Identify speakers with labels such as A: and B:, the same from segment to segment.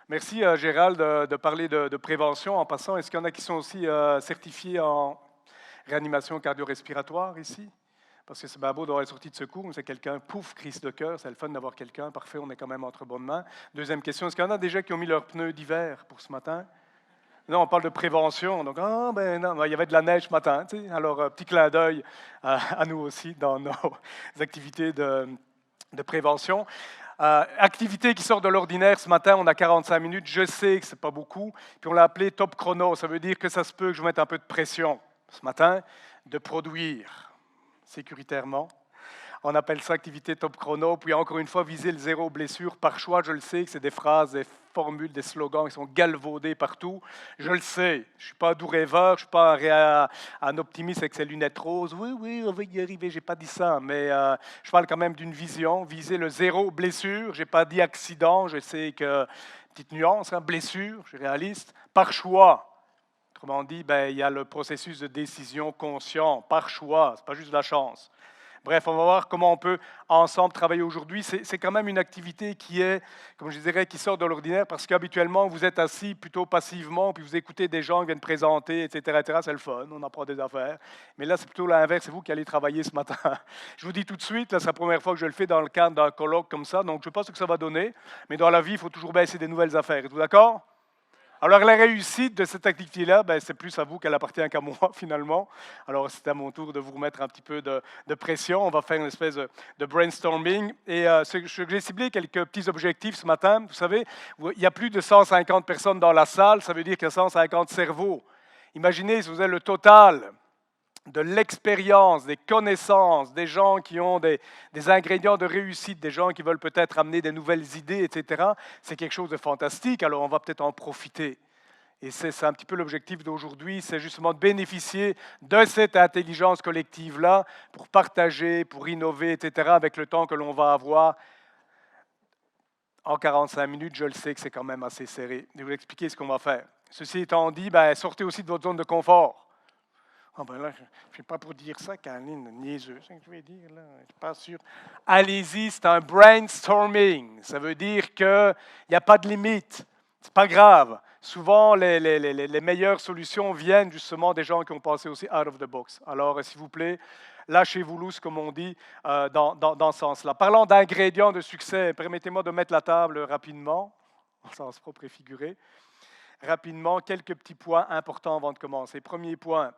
A: Merci Gérald de parler de prévention. En passant, est-ce qu'il y en a qui sont aussi certifiés en réanimation cardio-respiratoire ici? Parce que c'est bien beau d'avoir les sorties de secours, mais c'est quelqu'un, pouf, crise de cœur, c'est le fun d'avoir quelqu'un, parfait, on est quand même entre bonnes mains. Deuxième question, est-ce qu'il y en a déjà qui ont mis leurs pneus d'hiver pour ce matin? Non, on parle de prévention, donc ben non, il y avait de la neige ce matin, tu sais. Alors petit clin d'œil à nous aussi dans nos activités de prévention. Activité qui sort de l'ordinaire ce matin, on a 45 minutes, je sais que ce n'est pas beaucoup, puis on l'a appelé top chrono, ça veut dire que ça se peut que je mette un peu de pression ce matin, de produire sécuritairement. On appelle ça activité top chrono, puis encore une fois, viser le zéro blessure par choix, je le sais que c'est des phrases, des formules, des slogans qui sont galvaudés partout, je le sais, je ne suis pas un doux rêveur, je ne suis pas un optimiste avec ses lunettes roses, oui, on va y arriver, je n'ai pas dit ça, mais je parle quand même d'une vision, viser le zéro blessure, je n'ai pas dit accident, je sais que, petite nuance, hein, blessure, je suis réaliste, par choix. Autrement dit, ben, il y a le processus de décision conscient, par choix, ce n'est pas juste de la chance. Bref, on va voir comment on peut ensemble travailler aujourd'hui. C'est quand même une activité qui est, comme je dirais, qui sort de l'ordinaire parce qu'habituellement, vous êtes assis plutôt passivement, puis vous écoutez des gens qui viennent présenter, etc. C'est le fun, on apprend des affaires. Mais là, c'est plutôt l'inverse, c'est vous qui allez travailler ce matin. Je vous dis tout de suite, là, c'est la première fois que je le fais dans le cadre d'un colloque comme ça, donc je ne sais pas ce que ça va donner, mais dans la vie, il faut toujours baisser des nouvelles affaires. Êtes-vous d'accord? Alors la réussite de cette activité-là, ben, c'est plus à vous qu'elle appartient qu'à moi finalement. Alors c'est à mon tour de vous remettre un petit peu de pression. On va faire une espèce de brainstorming. Et j'ai ciblé quelques petits objectifs ce matin. Vous savez, il y a plus de 150 personnes dans la salle, ça veut dire qu'il y a 150 cerveaux. Imaginez si vous avez le total de l'expérience, des connaissances, des gens qui ont des ingrédients de réussite, des gens qui veulent peut-être amener des nouvelles idées, etc. C'est quelque chose de fantastique, alors on va peut-être en profiter. Et c'est un petit peu l'objectif d'aujourd'hui, c'est justement de bénéficier de cette intelligence collective-là pour partager, pour innover, etc., avec le temps que l'on va avoir. En 45 minutes, je le sais que c'est quand même assez serré. Je vais vous expliquer ce qu'on va faire. Ceci étant dit, ben, sortez aussi de votre zone de confort. Ah ben là, je ne suis pas pour dire ça, Caroline, niaiseux, c'est ce que je vais dire, là, je ne suis pas sûr. Allez-y, c'est un brainstorming. Ça veut dire qu'il n'y a pas de limite. Ce n'est pas grave. Souvent, les meilleures solutions viennent justement des gens qui ont pensé aussi out of the box. Alors, s'il vous plaît, lâchez-vous loose, comme on dit, dans ce sens-là. Parlant d'ingrédients de succès, permettez-moi de mettre la table rapidement, en sens propre et figuré. Rapidement, quelques petits points importants avant de commencer. Premier point.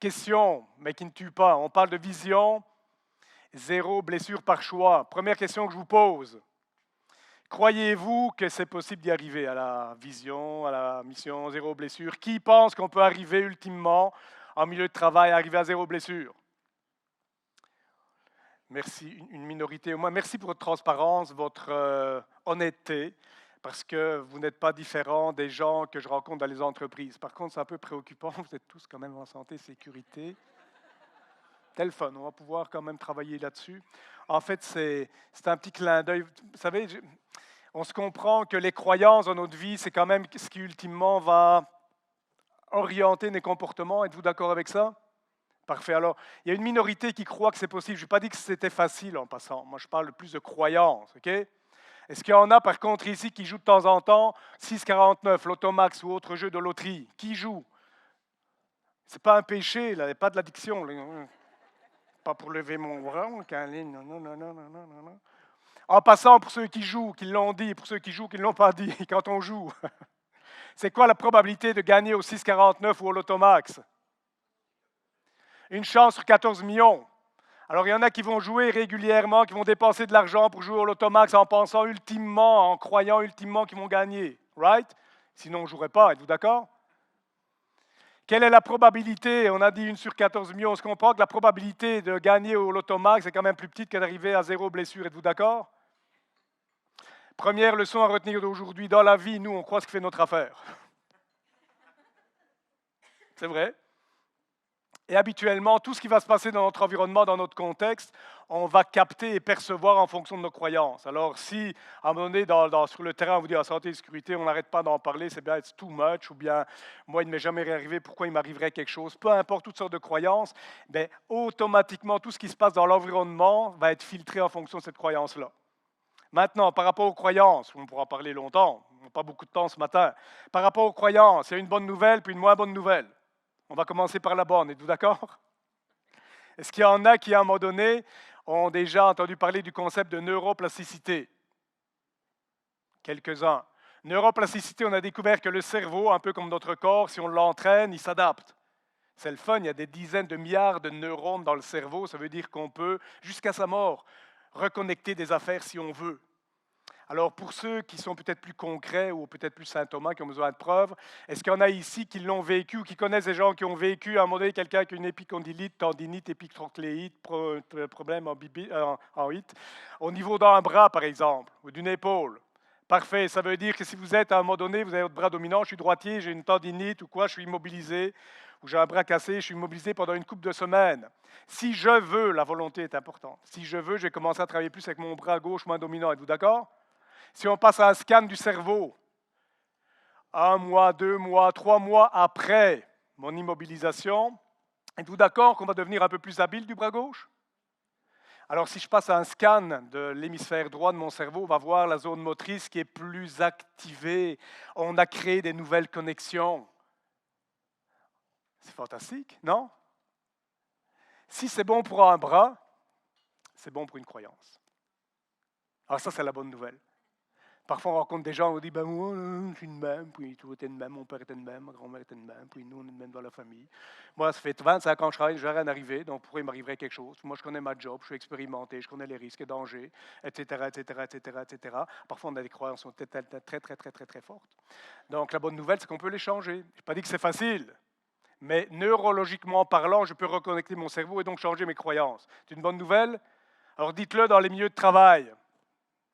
A: Question, mais qui ne tue pas. On parle de vision, zéro blessure par choix. Première question que je vous pose. Croyez-vous que c'est possible d'y arriver à la vision, à la mission zéro blessure? Qui pense qu'on peut arriver ultimement en milieu de travail, arriver à zéro blessure? Merci, une minorité au moins. Merci pour votre transparence, votre honnêteté, parce que vous n'êtes pas différent des gens que je rencontre dans les entreprises. Par contre, c'est un peu préoccupant, vous êtes tous quand même en santé, sécurité. Tel fun, on va pouvoir quand même travailler là-dessus. En fait, c'est un petit clin d'œil. Vous savez, on se comprend que les croyances dans notre vie, c'est quand même ce qui ultimement va orienter nos comportements. Êtes-vous d'accord avec ça? Parfait. Alors, il y a une minorité qui croit que c'est possible. Je n'ai pas dit que c'était facile en passant. Moi, je parle plus de croyances. OK? Est-ce qu'il y en a, par contre, ici, qui jouent de temps en temps 6,49, l'Automax ou autre jeu de loterie? Qui joue? Ce n'est pas un péché, là, il n'y a pas de l'addiction. Pas pour lever mon bras, non. En passant, pour ceux qui jouent, qui l'ont dit, pour ceux qui jouent, qui ne l'ont pas dit, quand on joue, c'est quoi la probabilité de gagner au 6,49 ou au Lotomax? Une chance sur 14 millions. Alors, il y en a qui vont jouer régulièrement, qui vont dépenser de l'argent pour jouer au Lotomax en pensant ultimement, en croyant ultimement qu'ils vont gagner. Right? Sinon, on ne jouerait pas. Êtes-vous d'accord? Quelle est la probabilité? On a dit 1 sur 14 millions. On se comprend que la probabilité de gagner au Lotomax est quand même plus petite que d'arriver à zéro blessure. Êtes-vous d'accord? Première leçon à retenir d'aujourd'hui. Dans la vie, nous, on croit ce qui fait notre affaire. C'est vrai. Et habituellement, tout ce qui va se passer dans notre environnement, dans notre contexte, on va capter et percevoir en fonction de nos croyances. Alors si, à un moment donné, sur le terrain, on vous dit en santé et sécurité, on n'arrête pas d'en parler, c'est bien it's too much, ou bien moi, il ne m'est jamais arrivé, pourquoi il m'arriverait quelque chose? Peu importe, toutes sortes de croyances, bien, automatiquement, tout ce qui se passe dans l'environnement va être filtré en fonction de cette croyance-là. Maintenant, par rapport aux croyances, on pourra en parler longtemps, On n'a pas beaucoup de temps ce matin. Par rapport aux croyances, il y a une bonne nouvelle puis une moins bonne nouvelle. On va commencer par la bonne, êtes-vous d'accord? Est-ce qu'il y en a qui, à un moment donné, ont déjà entendu parler du concept de neuroplasticité? Quelques-uns. Neuroplasticité, on a découvert que le cerveau, un peu comme notre corps, si on l'entraîne, il s'adapte. C'est le fun, il y a des dizaines de milliards de neurones dans le cerveau, ça veut dire qu'on peut, jusqu'à sa mort, reconnecter des affaires si on veut. Alors pour ceux qui sont peut-être plus concrets ou peut-être plus symptomatiques, qui ont besoin de preuves, est-ce qu'il y en a ici qui l'ont vécu ou qui connaissent des gens qui ont vécu à un moment donné quelqu'un qui a une épicondylite, tendinite, épitrocléite, problème en hit, au niveau d'un bras par exemple, ou d'une épaule? Parfait, ça veut dire que si vous êtes à un moment donné, vous avez votre bras dominant, je suis droitier, j'ai une tendinite ou quoi, je suis immobilisé, ou j'ai un bras cassé, je suis immobilisé pendant une couple de semaines. Si je veux, la volonté est importante. Si je veux, je vais commencer à travailler plus avec mon bras gauche moins dominant. Êtes-vous d'accord? Si on passe à un scan du cerveau, 1 mois, 2 mois, 3 mois après mon immobilisation, êtes-vous d'accord qu'on va devenir un peu plus habile du bras gauche? Alors si je passe à un scan de l'hémisphère droit de mon cerveau, on va voir la zone motrice qui est plus activée. On a créé des nouvelles connexions. C'est fantastique, non? Si c'est bon pour un bras, c'est bon pour une croyance. Alors ça, c'est la bonne nouvelle. Parfois, on rencontre des gens, on dit, ben moi, je suis de même, puis tout était de même, mon père était de même, ma grand-mère était de même, puis nous, on est de même dans la famille. Moi, ça fait 25 ans que je travaille, je n'ai rien arrivé, donc pourquoi il m'arriverait quelque chose? Moi, je connais ma job, je suis expérimenté, je connais les risques et dangers, etc., etc., etc., etc. Parfois, on a des croyances qui sont très, très, très, très, très, très fortes. Donc, la bonne nouvelle, c'est qu'on peut les changer. Je n'ai pas dit que c'est facile, mais neurologiquement parlant, je peux reconnecter mon cerveau et donc changer mes croyances. C'est une bonne nouvelle? Alors, dites-le dans les milieux de travail.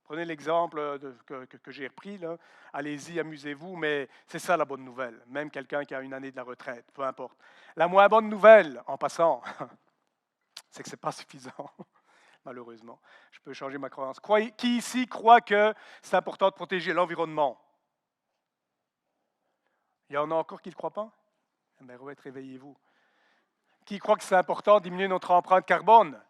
A: Prenez l'exemple que j'ai repris, là. Allez-y, amusez-vous, mais c'est ça la bonne nouvelle. Même quelqu'un qui a une année de la retraite, peu importe. La moins bonne nouvelle, en passant, c'est que ce n'est pas suffisant, malheureusement. Je peux changer ma croyance. Qui ici croit que c'est important de protéger l'environnement? Il y en a encore qui ne le croient pas? Eh bien, réveillez-vous. Qui croit que c'est important de diminuer notre empreinte carbone?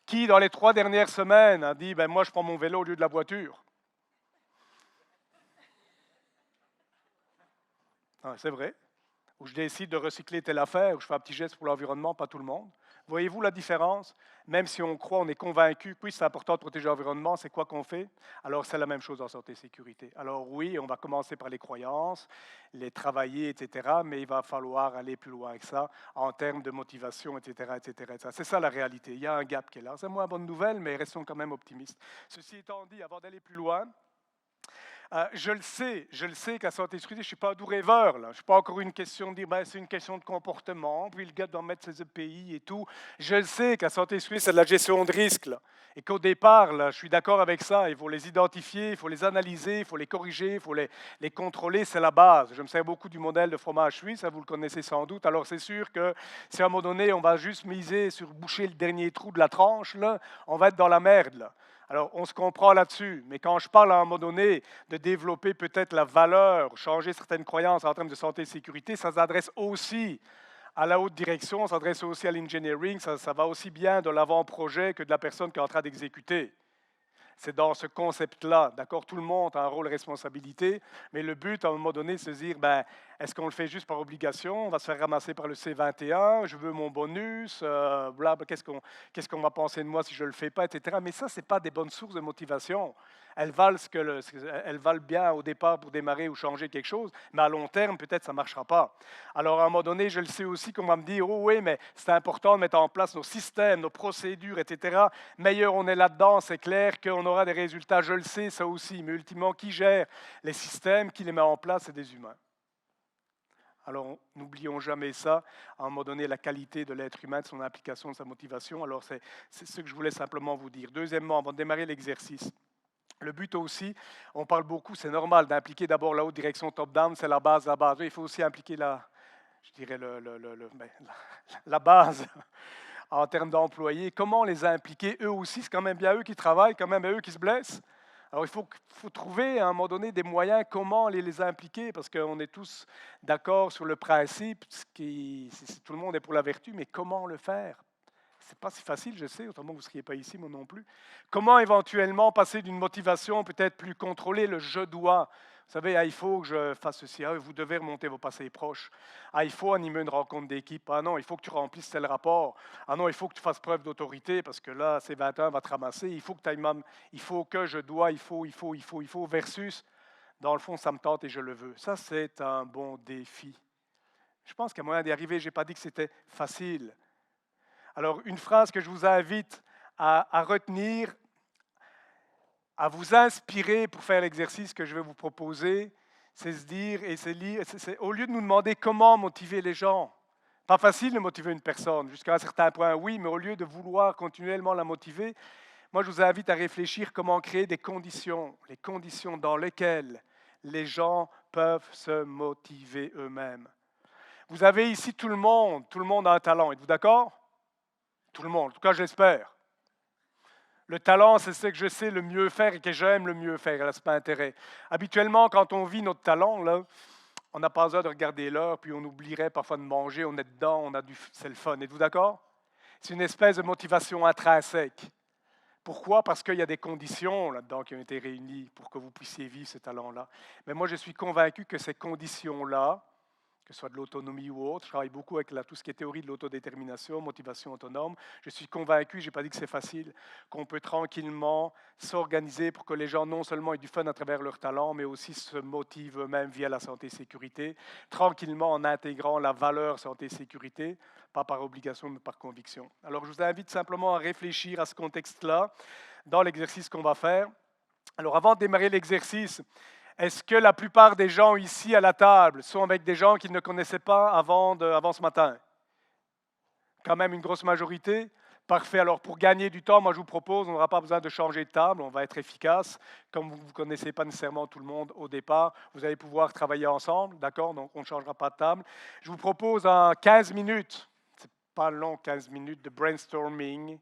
A: Qui, dans les 3 dernières semaines, a dit ben, « moi, je prends mon vélo au lieu de la voiture » C'est vrai. Ou je décide de recycler telle affaire, ou je fais un petit geste pour l'environnement, pas tout le monde. Voyez-vous la différence? Même si on croit, on est convaincu que oui, c'est important de protéger l'environnement, c'est quoi qu'on fait? Alors, c'est la même chose en santé et sécurité. Alors oui, on va commencer par les croyances, les travailler, etc., mais il va falloir aller plus loin que ça en termes de motivation, etc., etc., etc. C'est ça la réalité. Il y a un gap qui est là. C'est moins bonne nouvelle, mais restons quand même optimistes. Ceci étant dit, avant d'aller plus loin, je le sais qu'à santé et sécurité, je ne suis pas un doux rêveur. Là. Je ne suis pas encore une question de dire ben, c'est une question de comportement, puis le gars doit mettre ses EPI et tout. Je le sais qu'à santé et sécurité, c'est de la gestion de risque. Là. Et qu'au départ, là, je suis d'accord avec ça, il faut les identifier, il faut les analyser, il faut les corriger, il faut les contrôler, c'est la base. Je me sers beaucoup du modèle de fromage suisse, ça vous le connaissez sans doute. Alors c'est sûr que si à un moment donné, on va juste miser sur boucher le dernier trou de la tranche, là, on va être dans la merde. Là. Alors, on se comprend là-dessus, mais quand je parle à un moment donné de développer peut-être la valeur, changer certaines croyances en termes de santé et sécurité, ça s'adresse aussi à la haute direction, ça s'adresse aussi à l'engineering, ça va aussi bien de l'avant-projet que de la personne qui est en train d'exécuter. C'est dans ce concept-là, d'accord? Tout le monde a un rôle de responsabilité, mais le but, à un moment donné, c'est de se dire, ben, est-ce qu'on le fait juste par obligation? On va se faire ramasser par le C21, je veux mon bonus, qu'est-ce qu'on va penser de moi si je ne le fais pas, etc. Mais ça, ce n'est pas des bonnes sources de motivation. Elles valent bien au départ pour démarrer ou changer quelque chose, mais à long terme, peut-être ça ne marchera pas. Alors, à un moment donné, je le sais aussi qu'on va me dire, oh oui, mais c'est important de mettre en place nos systèmes, nos procédures, etc. Meilleur on est là-dedans, c'est clair qu'on aura des résultats, je le sais, ça aussi, mais ultimement, qui gère les systèmes, qui les met en place, c'est des humains. Alors, n'oublions jamais ça, à un moment donné, la qualité de l'être humain, de son implication, de sa motivation. Alors, c'est ce que je voulais simplement vous dire. Deuxièmement, avant de démarrer l'exercice, le but aussi, on parle beaucoup, c'est normal d'impliquer d'abord la haute direction top-down, c'est la base, la base. Il faut aussi impliquer la base en termes d'employés. Comment les impliquer? Eux aussi, c'est quand même bien eux qui travaillent, quand même eux qui se blessent. Alors il faut trouver à un moment donné des moyens, comment les impliquer, parce qu'on est tous d'accord sur le principe, tout le monde est pour la vertu, mais comment le faire? C'est pas si facile, je sais, autrement vous ne seriez pas ici, moi non plus. Comment éventuellement passer d'une motivation peut-être plus contrôlée, le je dois. Vous savez, ah, il faut que je fasse ceci, ah, vous devez remonter vos passés proches. Ah, il faut animer une rencontre d'équipe. Ah non, il faut que tu remplisses tel rapport. Ah non, il faut que tu fasses preuve d'autorité parce que là, ces 21 va te ramasser. Il faut que tu ailles même, il faut que je dois, il faut, versus, dans le fond, ça me tente et je le veux. Ça, c'est un bon défi. Je pense qu'il y a moyen d'y arriver. Je n'ai pas dit que c'était facile. Alors, une phrase que je vous invite à retenir, à vous inspirer pour faire l'exercice que je vais vous proposer, c'est se dire, et c'est lire, au lieu de nous demander comment motiver les gens, pas facile de motiver une personne, jusqu'à un certain point, oui, mais au lieu de vouloir continuellement la motiver, moi je vous invite à réfléchir comment créer des conditions, les conditions dans lesquelles les gens peuvent se motiver eux-mêmes. Vous avez ici tout le monde a un talent, êtes-vous d'accord? Tout le monde, en tout cas j'espère. Le talent, c'est ce que je sais le mieux faire et que j'aime le mieux faire, l'aspect intérêt. Habituellement, quand on vit notre talent, là, on n'a pas besoin de regarder l'heure, puis on oublierait parfois de manger, on est dedans, c'est le fun. Êtes-vous d'accord? C'est une espèce de motivation intrinsèque. Pourquoi? Parce qu'il y a des conditions là-dedans qui ont été réunies pour que vous puissiez vivre ce talent-là. Mais moi, je suis convaincu que ces conditions-là, que ce soit de l'autonomie ou autre. Je travaille beaucoup avec tout ce qui est théorie de l'autodétermination, motivation autonome. Je suis convaincu, je n'ai pas dit que c'est facile, qu'on peut tranquillement s'organiser pour que les gens non seulement aient du fun à travers leur talent, mais aussi se motivent eux-mêmes via la santé et sécurité, tranquillement en intégrant la valeur santé et sécurité, pas par obligation, mais par conviction. Alors je vous invite simplement à réfléchir à ce contexte-là dans l'exercice qu'on va faire. Alors avant de démarrer l'exercice, est-ce que la plupart des gens ici à la table sont avec des gens qu'ils ne connaissaient pas avant ce matin? Quand même une grosse majorité. Parfait. Alors pour gagner du temps, moi je vous propose, on n'aura pas besoin de changer de table, on va être efficace. Comme vous ne connaissez pas nécessairement tout le monde au départ, vous allez pouvoir travailler ensemble, d'accord? Donc on ne changera pas de table. Je vous propose en 15 minutes, c'est pas long, 15 minutes de brainstorming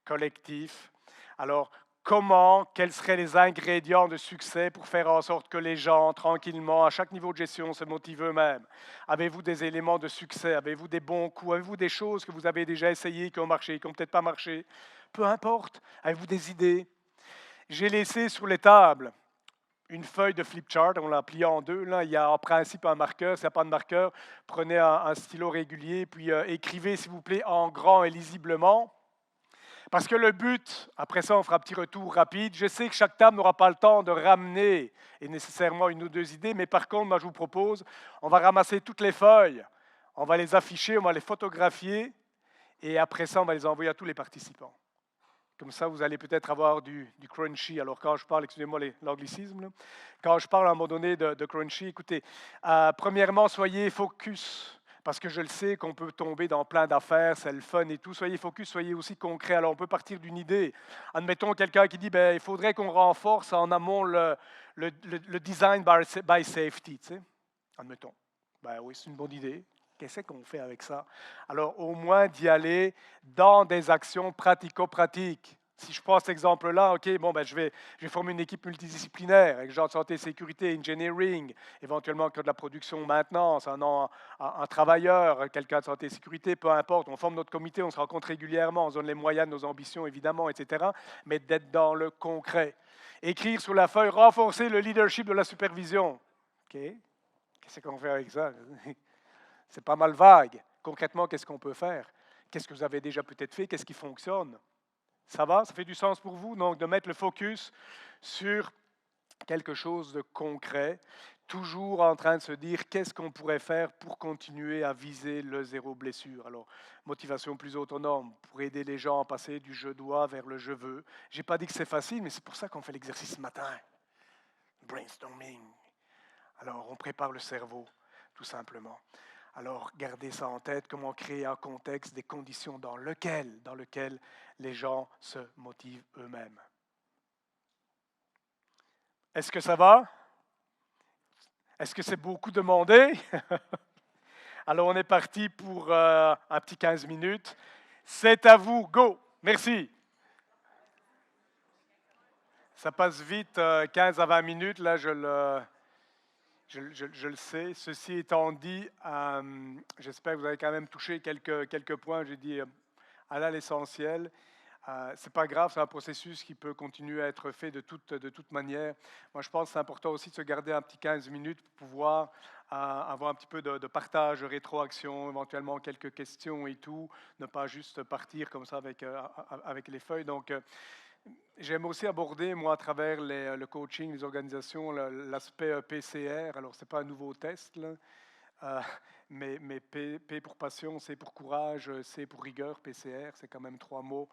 A: collectif. Alors, quels seraient les ingrédients de succès pour faire en sorte que les gens, tranquillement, à chaque niveau de gestion, se motivent eux-mêmes? Avez-vous des éléments de succès? Avez-vous des bons coups? Avez-vous des choses que vous avez déjà essayées, qui ont marché, qui n'ont peut-être pas marché? Peu importe. Avez-vous des idées? J'ai laissé sur les tables une feuille de flip chart, on l'a pliée en deux. Là, il y a en principe un marqueur. S'il n'y a pas de marqueur, prenez un stylo régulier, puis écrivez, s'il vous plaît, en grand et lisiblement. Parce que le but, après ça, on fera un petit retour rapide. Je sais que chaque table n'aura pas le temps de ramener et nécessairement une ou deux idées, mais par contre, moi, je vous propose, on va ramasser toutes les feuilles, on va les afficher, on va les photographier, et après ça, on va les envoyer à tous les participants. Comme ça, vous allez peut-être avoir du crunchy. Alors, quand je parle, excusez-moi l'anglicisme, quand je parle à un moment donné de crunchy, écoutez, premièrement, soyez focus. Parce que je le sais qu'on peut tomber dans plein d'affaires, c'est le fun et tout. Soyez focus, soyez aussi concret. Alors, on peut partir d'une idée. Admettons quelqu'un qui dit, il faudrait qu'on renforce en amont le design by safety. Tu sais? Admettons. Oui, c'est une bonne idée. Qu'est-ce qu'on fait avec ça? Alors, au moins d'y aller dans des actions pratico-pratiques. Si je prends cet exemple-là, OK, je vais former une équipe multidisciplinaire avec genre de santé, sécurité, engineering, éventuellement que de la production, maintenance, un travailleur, quelqu'un de santé et sécurité, peu importe. On forme notre comité, on se rencontre régulièrement, on se donne les moyens de nos ambitions, évidemment, etc. Mais d'être dans le concret. Écrire sur la feuille, renforcer le leadership de la supervision. OK? Qu'est-ce qu'on fait avec ça? C'est pas mal vague. Concrètement, qu'est-ce qu'on peut faire? Qu'est-ce que vous avez déjà peut-être fait? Qu'est-ce qui fonctionne? Ça va? Ça fait du sens pour vous? Donc, de mettre le focus sur quelque chose de concret, toujours en train de se dire qu'est-ce qu'on pourrait faire pour continuer à viser le zéro blessure. Alors, motivation plus autonome, pour aider les gens à passer du je dois vers le je veux. Je n'ai pas dit que c'est facile, mais c'est pour ça qu'on fait l'exercice ce matin. Brainstorming. Alors, on prépare le cerveau, tout simplement. Alors, gardez ça en tête, comment créer un contexte, des conditions dans lequel les gens se motivent eux-mêmes. Est-ce que ça va? Est-ce que c'est beaucoup demandé? Alors, on est parti pour un petit 15 minutes. C'est à vous, go! Merci. Ça passe vite, 15 à 20 minutes, là, je le sais. Ceci étant dit, j'espère que vous avez quand même touché quelques points. J'ai dit aller à l'essentiel. Ce n'est pas grave, c'est un processus qui peut continuer à être fait de toute manière. Moi, je pense que c'est important aussi de se garder un petit 15 minutes pour pouvoir avoir un petit peu de partage, de rétroaction, éventuellement quelques questions et tout, ne pas juste partir comme ça avec les feuilles. Donc, j'aime aussi aborder, moi, à travers le coaching, les organisations, l'aspect PCR. Alors, ce n'est pas un nouveau test, là. Euh, mais P pour passion, C pour courage, C pour rigueur, PCR, c'est quand même trois mots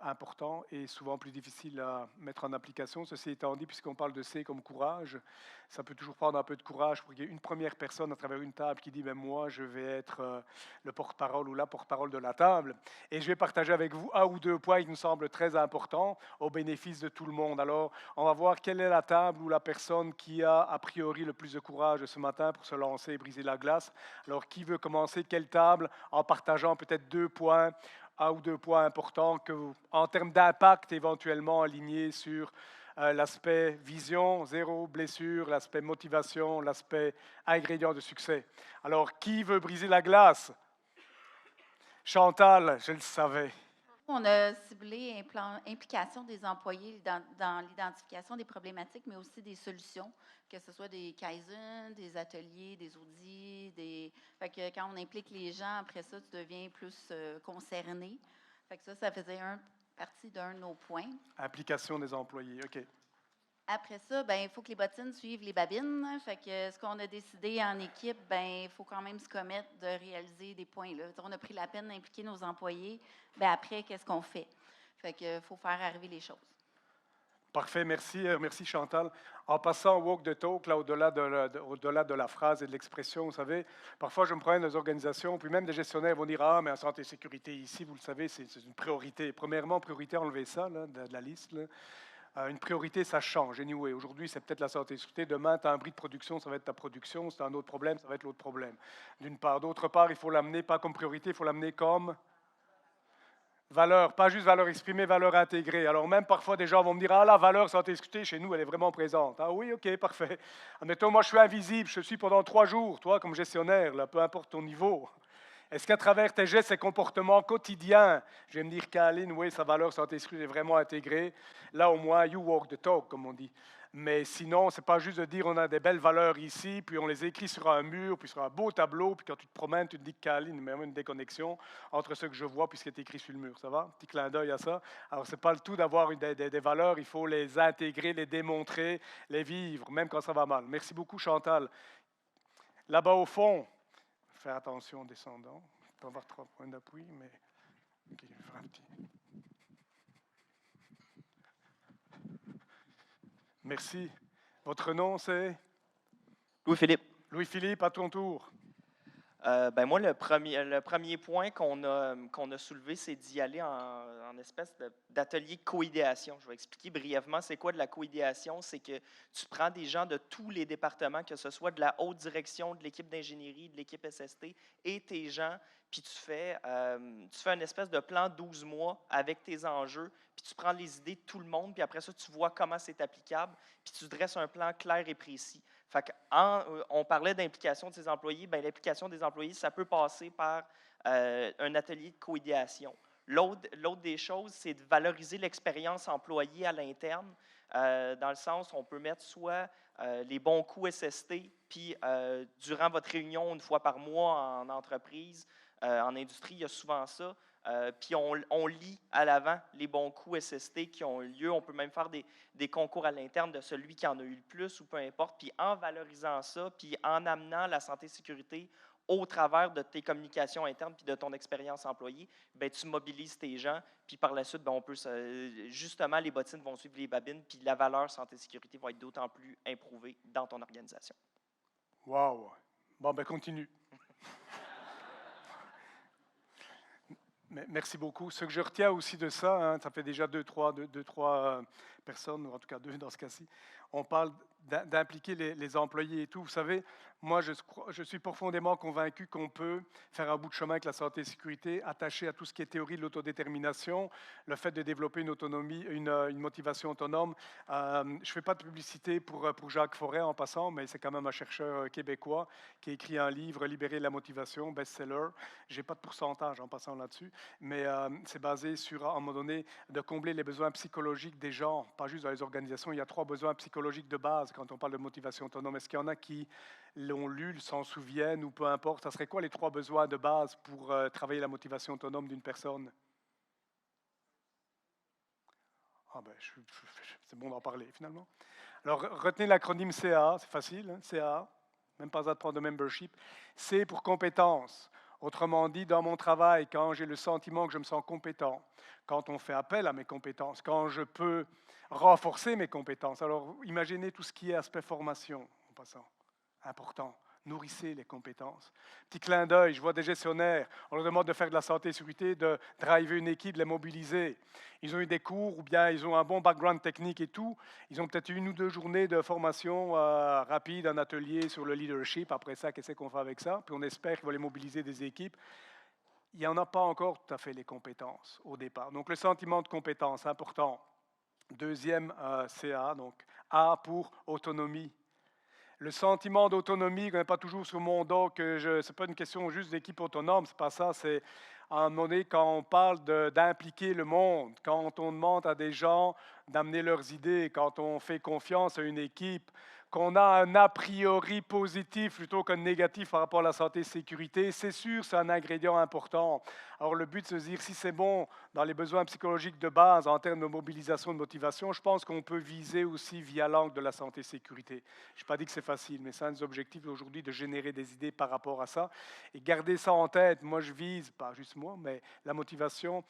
A: importants et souvent plus difficiles à mettre en application. Ceci étant dit, puisqu'on parle de C comme courage, ça peut toujours prendre un peu de courage pour qu'il y ait une première personne à travers une table qui dit ben, moi, je vais être le porte-parole ou la porte-parole de la table. Et je vais partager avec vous un ou deux points qui nous semblent très importants au bénéfice de tout le monde. Alors, on va voir quelle est la table ou la personne qui a priori le plus de courage ce matin pour se lancer et briser la glace. Alors, qui veut commencer quelle table en partageant peut-être un ou deux points importants que, en termes d'impact éventuellement alignés sur l'aspect vision, zéro blessure, l'aspect motivation, l'aspect ingrédient de succès. Alors, qui veut briser la glace? Chantal, je le savais.
B: On a ciblé implication des employés dans l'identification des problématiques, mais aussi des solutions, que ce soit des kaizen, des ateliers, des audits. Fait que quand on implique les gens, après ça, tu deviens plus concerné. Fait que ça faisait partie d'un de nos points.
A: Implication des employés, OK.
B: Après ça, ben, il faut que les bottines suivent les babines. Fait que ce qu'on a décidé en équipe, ben, il faut quand même se commettre de réaliser des points. Là. On a pris la peine d'impliquer nos employés. Ben, après, qu'est-ce qu'on fait? Fait que faut faire arriver les choses.
A: Parfait, merci Chantal. En passant au walk the talk, là, au-delà de la phrase et de l'expression, vous savez, parfois je me promène dans des organisations, puis même des gestionnaires vont dire ah, mais en santé et sécurité ici, vous le savez, c'est une priorité. Premièrement, priorité, enlevez ça là, de la liste. Là. Une priorité, ça change. Anyway, aujourd'hui, c'est peut-être la santé et sécurité. Demain, tu as un bris de production, ça va être ta production. Si tu as un autre problème, ça va être l'autre problème. D'une part. D'autre part, il faut l'amener pas comme priorité, il faut l'amener comme valeur, pas juste valeur exprimée, valeur intégrée. Alors même parfois des gens vont me dire ah la valeur santé et sécurité chez nous elle est vraiment présente. Ah oui ok parfait. Admettons moi je suis invisible, je suis pendant 3 jours, toi comme gestionnaire là, peu importe ton niveau. Est-ce qu'à travers tes gestes et comportements quotidiens, je vais me dire qu'Aline, oui, sa valeur santé et sécurité est vraiment intégrée. Là au moins you walk the talk comme on dit. Mais sinon, ce n'est pas juste de dire on a des belles valeurs ici, puis on les écrit sur un mur, puis sur un beau tableau, puis quand tu te promènes, tu te dis qu'Aline, il y a une déconnexion entre ce que je vois et ce qui est écrit sur le mur. Ça va? Petit clin d'œil à ça. Alors, ce n'est pas le tout d'avoir des valeurs, il faut les intégrer, les démontrer, les vivre, même quand ça va mal. Merci beaucoup, Chantal. Là-bas au fond, faire attention en descendant. Je peux avoir 3 points d'appui, mais okay, je vais faire un petit. Merci. Votre nom, c'est?
C: Louis-Philippe.
A: Louis-Philippe, à ton tour.
C: Ben moi, le premier point qu'on a soulevé, c'est d'y aller en espèce d'atelier de co-idéation. Je vais expliquer brièvement c'est quoi de la co-idéation. C'est que tu prends des gens de tous les départements, que ce soit de la haute direction, de l'équipe d'ingénierie, de l'équipe SST, et tes gens, puis tu fais une espèce de plan 12 mois avec tes enjeux, puis tu prends les idées de tout le monde, puis après ça, tu vois comment c'est applicable, puis tu dresses un plan clair et précis. Fait on parlait d'implication de ses employés. Bien, l'implication des employés, ça peut passer par un atelier de co-idéation. L'autre des choses, c'est de valoriser l'expérience employée à l'interne, dans le sens où on peut mettre soit les bons coups SST, puis durant votre réunion une fois par mois en entreprise, en industrie, il y a souvent ça. Puis on lit à l'avant les bons coups SST qui ont eu lieu. On peut même faire des concours à l'interne de celui qui en a eu le plus ou peu importe. Puis en valorisant ça, puis en amenant la santé et sécurité au travers de tes communications internes puis de ton expérience employée, bien, tu mobilises tes gens. Puis par la suite, bien, justement, les bottines vont suivre les babines. Puis la valeur santé et sécurité va être d'autant plus improuvée dans ton organisation.
A: Wow! Bon, ben continue. Merci beaucoup. Ce que je retiens aussi de ça, hein, ça fait déjà deux, trois personnes, ou en tout cas 2 dans ce cas-ci, on parle d'impliquer les employés et tout. Vous savez, Moi, je suis profondément convaincu qu'on peut faire un bout de chemin avec la santé et sécurité, attaché à tout ce qui est théorie de l'autodétermination, le fait de développer une autonomie, une motivation autonome. Je ne fais pas de publicité pour Jacques Forêt en passant, mais c'est quand même un chercheur québécois qui a écrit un livre, Libérer la motivation, best-seller. Je n'ai pas de pourcentage en passant là-dessus, mais c'est basé sur, à un moment donné, de combler les besoins psychologiques des gens, pas juste dans les organisations. Il y a 3 besoins psychologiques de base quand on parle de motivation autonome. Est-ce qu'il y en a qui l'ont lu, s'en souviennent ou peu importe? Ça serait quoi les 3 besoins de base pour travailler la motivation autonome d'une personne? Ah ben, c'est bon d'en parler finalement. Alors, retenez l'acronyme CA, c'est facile, hein, CA, même pas besoin de prendre de membership. C pour compétence. Autrement dit, dans mon travail, quand j'ai le sentiment que je me sens compétent, quand on fait appel à mes compétences, quand je peux renforcer mes compétences. Alors, imaginez tout ce qui est aspect formation, en passant. Important. Nourrissez les compétences. Petit clin d'œil, je vois des gestionnaires, on leur demande de faire de la santé et sécurité, de driver une équipe, de les mobiliser. Ils ont eu des cours ou bien ils ont un bon background technique et tout. Ils ont peut-être eu 1 ou 2 journées de formation rapide, un atelier sur le leadership. Après ça, qu'est-ce qu'on fait avec ça? Puis on espère qu'ils vont les mobiliser des équipes. Il n'y en a pas encore tout à fait les compétences au départ. Donc le sentiment de compétence, important. Deuxième CA, donc A pour autonomie. Le sentiment d'autonomie, qu'on n'est pas toujours sur mon dos, que ce n'est pas une question juste d'équipe autonome, c'est pas ça, c'est à un moment donné quand on parle d'impliquer le monde, quand on demande à des gens d'amener leurs idées, quand on fait confiance à une équipe, qu'on a un a priori positif plutôt qu'un négatif par rapport à la santé et sécurité, c'est sûr, c'est un ingrédient important. Alors le but, c'est de se dire si c'est bon dans les besoins psychologiques de base en termes de mobilisation, de motivation, je pense qu'on peut viser aussi via l'angle de la santé et sécurité. Je n'ai pas dit que c'est facile, mais c'est un des objectifs aujourd'hui de générer des idées par rapport à ça. Et garder ça en tête, moi je vise, pas juste moi, mais la motivation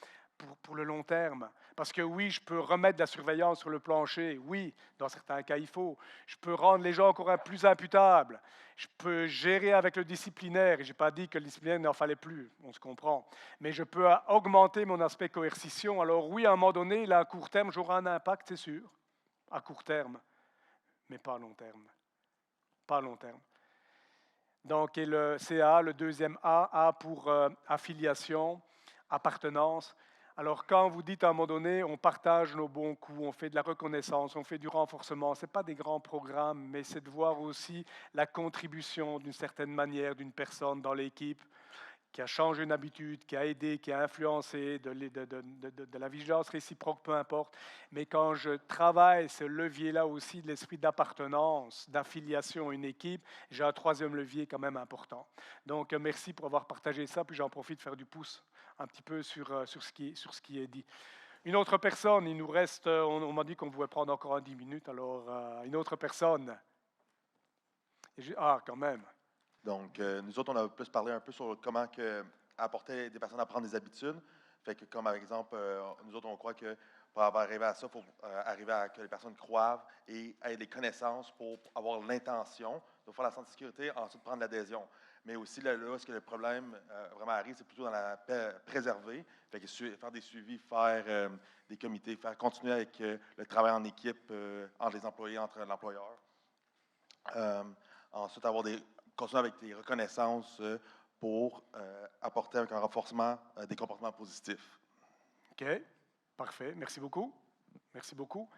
A: pour le long terme. Parce que oui, je peux remettre de la surveillance sur le plancher, oui, dans certains cas il faut. Je peux rendre les gens encore plus imputables. Je peux gérer avec le disciplinaire, et je n'ai pas dit que le disciplinaire n'en fallait plus, on se comprend. Mais je peux augmenter mon aspect coercition. Alors oui, à un moment donné, là, à court terme, j'aurai un impact, c'est sûr, à court terme, mais pas à long terme. Pas à long terme. Donc, et le CA, le deuxième A pour affiliation, appartenance. Alors, quand vous dites à un moment donné, on partage nos bons coups, on fait de la reconnaissance, on fait du renforcement, ce n'est pas des grands programmes, mais c'est de voir aussi la contribution d'une certaine manière d'une personne dans l'équipe qui a changé une habitude, qui a aidé, qui a influencé, de la vigilance réciproque, peu importe. Mais quand je travaille ce levier-là aussi de l'esprit d'appartenance, d'affiliation à une équipe, j'ai un 3e levier quand même important. Donc, merci pour avoir partagé ça, puis j'en profite de faire du pouce un petit peu sur ce qui est dit. Une autre personne, il nous reste, on m'a dit qu'on pouvait prendre encore 10 minutes, alors une autre personne. Quand même.
D: Donc, nous autres, on a plus parlé un peu sur comment apporter des personnes à prendre des habitudes. Fait que, comme par exemple, nous autres, on croit que pour arriver à ça, il faut arriver à que les personnes croient et aient des connaissances pour avoir l'intention de faire la santé sécurité, ensuite prendre l'adhésion. Mais aussi, là ce que le problème vraiment arrive, c'est plutôt dans la préserver. Fait que faire des suivis, faire des comités, faire continuer avec le travail en équipe entre les employés, entre l'employeur. Ensuite, continuer avec des reconnaissances pour apporter avec un renforcement des comportements positifs.
A: OK, parfait. Merci beaucoup. Merci beaucoup.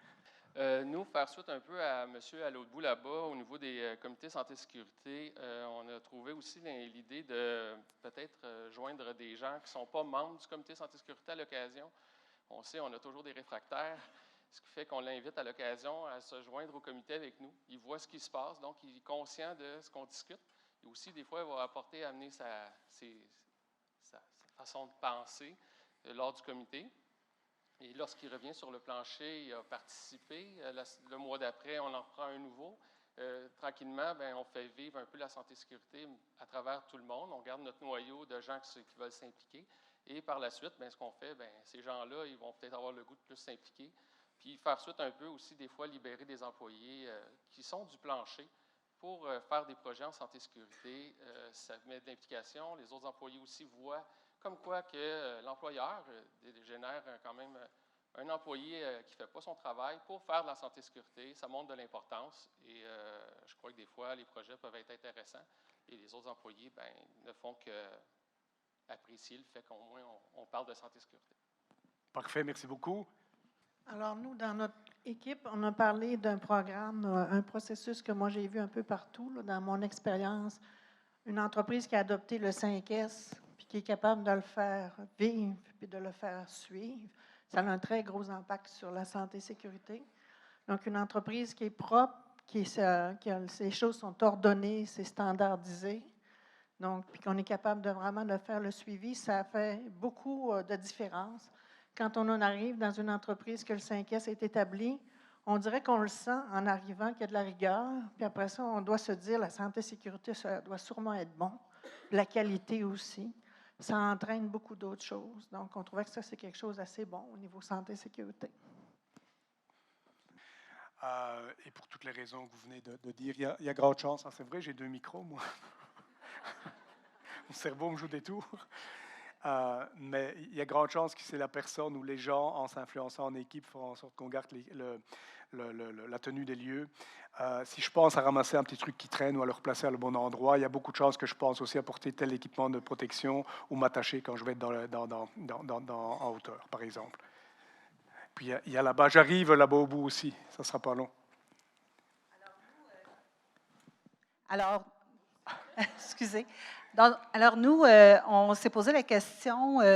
E: Nous, faire suite un peu à monsieur à l'autre bout là-bas, au niveau des comités santé-sécurité, on a trouvé aussi l'idée de peut-être joindre des gens qui ne sont pas membres du comité santé-sécurité à l'occasion. On sait, on a toujours des réfractaires, ce qui fait qu'on l'invite à l'occasion à se joindre au comité avec nous. Il voit ce qui se passe, donc il est conscient de ce qu'on discute. Et aussi, des fois, il va amener sa façon de penser lors du comité. Et lorsqu'il revient sur le plancher, il a participé. Le mois d'après, on en reprend un nouveau. Tranquillement, on fait vivre un peu la santé-sécurité à travers tout le monde. On garde notre noyau de gens qui veulent s'impliquer. Et par la suite, ce qu'on fait, ces gens-là, ils vont peut-être avoir le goût de plus s'impliquer. Puis faire suite un peu aussi, des fois, libérer des employés qui sont du plancher pour faire des projets en santé-sécurité. Ça met de l'implication. Les autres employés aussi voient comme quoi que l'employeur génère quand même un employé qui ne fait pas son travail pour faire de la santé-sécurité, ça montre de l'importance et je crois que des fois, les projets peuvent être intéressants et les autres employés ne font qu'apprécier le fait qu'au moins on parle de santé-sécurité.
A: Parfait, merci beaucoup.
F: Alors, nous, dans notre équipe, on a parlé d'un programme, un processus que moi j'ai vu un peu partout, là, dans mon expérience. Une entreprise qui a adopté le 5S, puis qui est capable de le faire vivre, puis de le faire suivre, ça a un très gros impact sur la santé et sécurité. Donc, une entreprise qui est propre, ces choses sont ordonnées, c'est standardisé. Donc, puis qu'on est capable de vraiment de faire le suivi, ça fait beaucoup de différence. Quand on en arrive dans une entreprise que le 5S est établi, on dirait qu'on le sent en arrivant qu'il y a de la rigueur. Puis après ça, on doit se dire, la santé et sécurité, ça doit sûrement être bon. La qualité aussi. Ça entraîne beaucoup d'autres choses. Donc, on trouvait que ça, c'est quelque chose d'assez bon au niveau santé et sécurité.
A: Et pour toutes les raisons que vous venez de dire, il y a grande chance. C'est vrai, j'ai 2 micros, moi. Mon cerveau me joue des tours. Mais il y a grande chance que c'est la personne ou les gens, en s'influençant en équipe, font en sorte qu'on garde la tenue des lieux. Si je pense à ramasser un petit truc qui traîne ou à le replacer à le bon endroit, il y a beaucoup de chances que je pense aussi à porter tel équipement de protection ou m'attacher quand je vais être en hauteur, par exemple. Puis il y a là-bas, j'arrive là-bas au bout aussi, ça ne sera pas long.
G: Alors, excusez. Alors, nous, on s'est posé la question, tu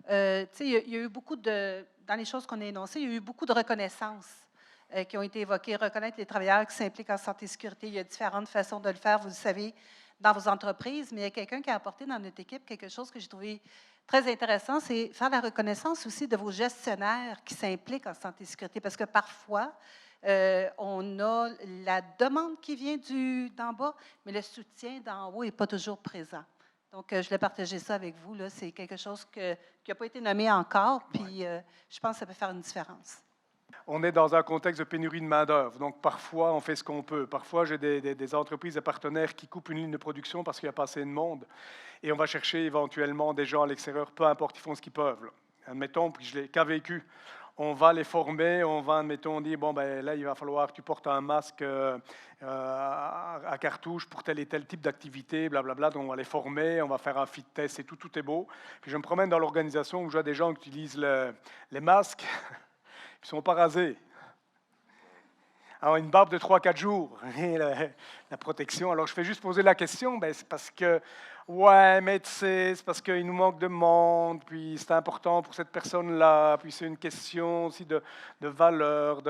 G: sais, il y a eu beaucoup de, dans les choses qu'on a énoncées, il y a eu beaucoup de reconnaissances qui ont été évoquées. Reconnaître les travailleurs qui s'impliquent en santé et sécurité, il y a différentes façons de le faire, vous le savez, dans vos entreprises, mais il y a quelqu'un qui a apporté dans notre équipe quelque chose que j'ai trouvé très intéressant, c'est faire la reconnaissance aussi de vos gestionnaires qui s'impliquent en santé et sécurité, parce que parfois, on a la demande qui vient d'en bas, mais le soutien d'en haut n'est pas toujours présent. Donc, je voulais partager ça avec vous. C'est quelque chose qui n'a pas été nommé encore, puis je pense que ça peut faire une différence.
A: On est dans un contexte de pénurie de main-d'œuvre, donc parfois on fait ce qu'on peut. Parfois, j'ai des entreprises et partenaires qui coupent une ligne de production parce qu'il n'y a pas assez de monde, et on va chercher éventuellement des gens à l'extérieur, peu importe, ils font ce qu'ils peuvent. Là. Admettons, puis je l'ai qu'à vécu. On va les former, on va, admettons, dire, bon, ben là, il va falloir que tu portes un masque à cartouche pour tel et tel type d'activité, blablabla. Donc, on va les former, on va faire un fit test et tout est beau. Puis, je me promène dans l'organisation où je vois des gens qui utilisent les masques, ils ne sont pas rasés. Alors, une barbe de 3-4 jours, et la protection. Alors, je fais juste poser la question, ben, c'est parce que, ouais, mais tu sais, c'est parce qu'il nous manque de monde, puis c'est important pour cette personne-là, puis c'est une question aussi de valeur,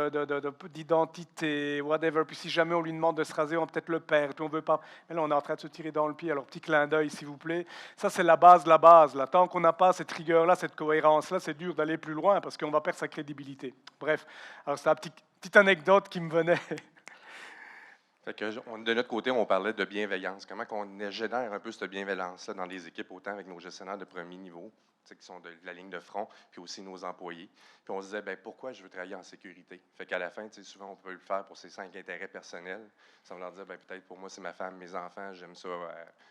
A: d'identité, whatever. Puis si jamais on lui demande de se raser, on va peut-être le perdre, puis on veut pas. Mais là, on est en train de se tirer dans le pied. Alors, petit clin d'œil, s'il vous plaît. Ça, c'est la base de la base. Là. Tant qu'on n'a pas cette rigueur-là, cette cohérence-là, c'est dur d'aller plus loin parce qu'on va perdre sa crédibilité. Bref, alors c'est un petite anecdote qui me venait.
H: Fait que de notre côté, on parlait de bienveillance. Comment on génère un peu cette bienveillance-là dans les équipes, autant avec nos gestionnaires de premier niveau, qui sont de la ligne de front, puis aussi nos employés. Puis on se disait, bien, pourquoi je veux travailler en sécurité? Fait qu'à la fin, souvent, on peut le faire pour ses 5 intérêts personnels. Ça va leur dire, bien, peut-être pour moi, c'est ma femme, mes enfants, j'aime ça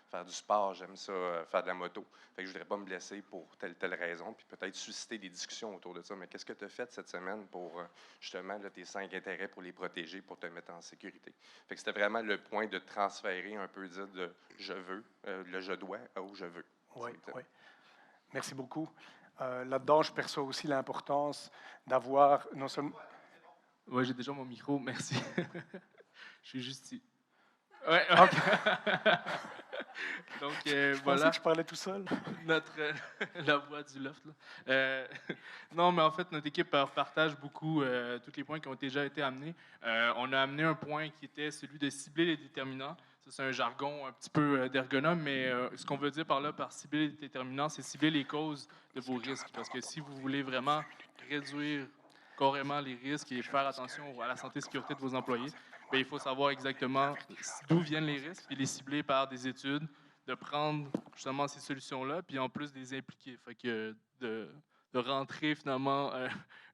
H: faire du sport, j'aime ça faire de la moto. Fait que je ne voudrais pas me blesser pour telle raison, puis peut-être susciter des discussions autour de ça. Mais qu'est-ce que tu as fait cette semaine pour, justement, là, tes 5 intérêts pour les protéger, pour te mettre en sécurité? Fait que c'était vraiment le point de transférer un peu, dire de je veux, le je dois au je veux.
A: Oui, oui. Merci beaucoup. Là-dedans, je perçois aussi l'importance d'avoir non seulement...
I: Oui, j'ai déjà mon micro, merci. Je suis juste ici. Ouais.
A: Okay.
I: Donc,
A: je
I: voilà.
A: pensais que je parlais tout seul.
I: La voix du loft. Là. Non, mais en fait, notre équipe partage beaucoup tous les points qui ont déjà été amenés. On a amené un point qui était celui de cibler les déterminants. Ça, c'est un jargon un petit peu d'ergonome, mais ce qu'on veut dire par cibler les déterminants, c'est cibler les causes de vos risques. Parce que si vous voulez vraiment réduire carrément les risques et faire attention à la santé et sécurité de vos employés, bien, il faut savoir exactement d'où viennent les risques et les cibler par des études, de prendre justement ces solutions-là, puis en plus de les impliquer. Fait que de rentrer finalement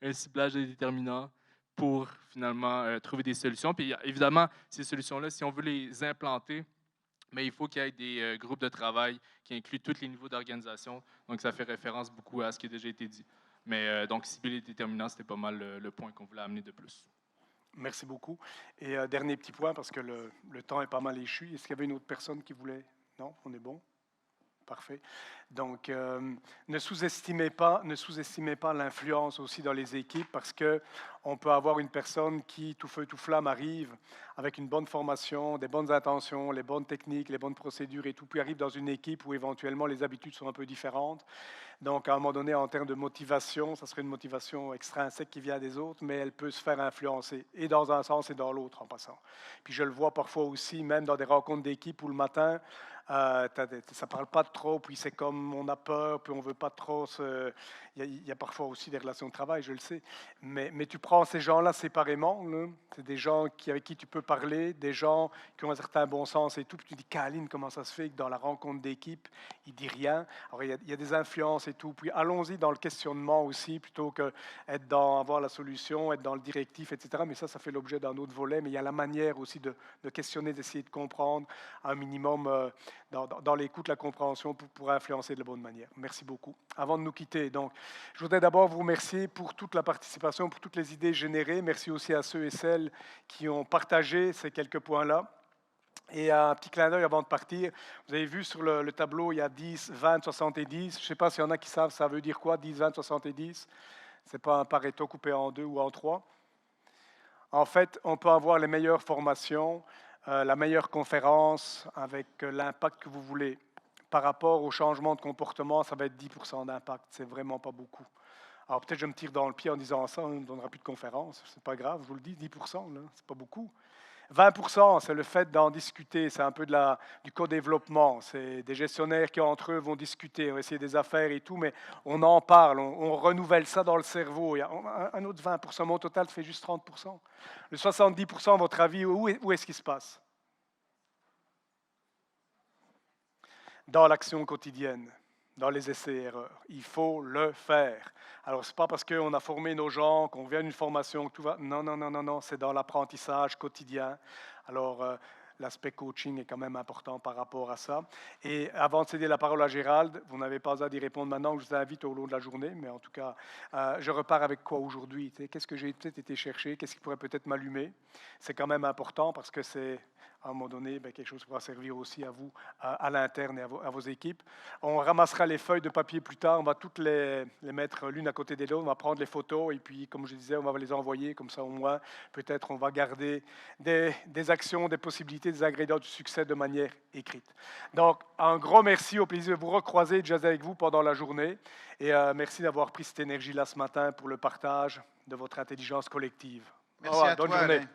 I: un ciblage des déterminants pour finalement trouver des solutions. Puis évidemment, ces solutions-là, si on veut les implanter, mais il faut qu'il y ait des groupes de travail qui incluent tous les niveaux d'organisation. Donc, ça fait référence beaucoup à ce qui a déjà été dit. Mais donc, cibler les déterminants, c'était pas mal le point qu'on voulait amener de plus.
A: Merci beaucoup. Et dernier petit point, parce que le temps est pas mal échu. Est-ce qu'il y avait une autre personne qui voulait? Non, on est bon? Parfait. Donc, ne sous-estimez pas l'influence aussi dans les équipes, parce que on peut avoir une personne qui, tout feu, tout flamme, arrive avec une bonne formation, des bonnes intentions, les bonnes techniques, les bonnes procédures et tout, puis arrive dans une équipe où éventuellement les habitudes sont un peu différentes. Donc, à un moment donné, en termes de motivation, ça serait une motivation extrinsèque qui vient des autres, mais elle peut se faire influencer, et dans un sens et dans l'autre en passant. Puis je le vois parfois aussi, même dans des rencontres d'équipe où le matin, ça ne parle pas trop, puis c'est comme on a peur, puis on ne veut pas trop se... Il y a parfois aussi des relations de travail, je le sais. Mais tu prends ces gens-là séparément, là. C'est des gens avec qui tu peux parler, des gens qui ont un certain bon sens et tout. Puis tu dis, Caroline, comment ça se fait que dans la rencontre d'équipe, il ne dit rien? Alors il y a des influences et tout. Puis allons-y dans le questionnement aussi, plutôt que être dans avoir la solution, être dans le directif, etc. Mais ça fait l'objet d'un autre volet. Mais il y a la manière aussi de questionner, d'essayer de comprendre un minimum dans l'écoute, la compréhension pour influencer de la bonne manière. Merci beaucoup. Avant de nous quitter, donc, je voudrais d'abord vous remercier pour toute la participation, pour toutes les idées générées. Merci aussi à ceux et celles qui ont partagé ces quelques points-là. Et un petit clin d'œil avant de partir. Vous avez vu sur le tableau, il y a 10, 20, 70. Je ne sais pas s'il y en a qui savent ça veut dire quoi, 10, 20, 70. Ce n'est pas un Pareto coupé en 2 ou en 3. En fait, on peut avoir les meilleures formations, la meilleure conférence avec l'impact que vous voulez. Par rapport au changement de comportement, ça va être 10% d'impact. C'est vraiment pas beaucoup. Alors peut-être je me tire dans le pied en disant ça, on ne donnera plus de conférence. C'est pas grave, je vous le dis, 10%, c'est pas beaucoup. 20%, c'est le fait d'en discuter, c'est un peu du co-développement. C'est des gestionnaires qui, entre eux, vont discuter, on va essayer des affaires et tout, mais on en parle, on renouvelle ça dans le cerveau. Il y a un autre 20%, mais au total, ça fait juste 30%. Le 70%, à votre avis, où est-ce qu'il se passe? Dans l'action quotidienne, dans les essais et erreurs. Il faut le faire. Alors, ce n'est pas parce qu'on a formé nos gens, qu'on vient d'une formation, que tout va... Non, c'est dans l'apprentissage quotidien. Alors, l'aspect coaching est quand même important par rapport à ça. Et avant de céder la parole à Gérald, vous n'avez pas à d'y répondre maintenant, je vous invite au long de la journée, mais en tout cas, je repars avec quoi aujourd'hui? Qu'est-ce que j'ai peut-être été chercher? Qu'est-ce qui pourrait peut-être m'allumer? C'est quand même important parce que c'est, à un moment donné, quelque chose qui pourra servir aussi à vous, à l'interne et à vos équipes. On ramassera les feuilles de papier plus tard, on va toutes les mettre l'une à côté des autres, on va prendre les photos et puis, comme je disais, on va les envoyer, comme ça au moins, peut-être on va garder des actions, des possibilités, des ingrédients du succès de manière écrite. Donc, un gros merci, au plaisir de vous recroiser, de jaser avec vous pendant la journée et merci d'avoir pris cette énergie-là ce matin pour le partage de votre intelligence collective.
J: Merci à
A: bonne
J: toi,
A: journée.
J: Alain.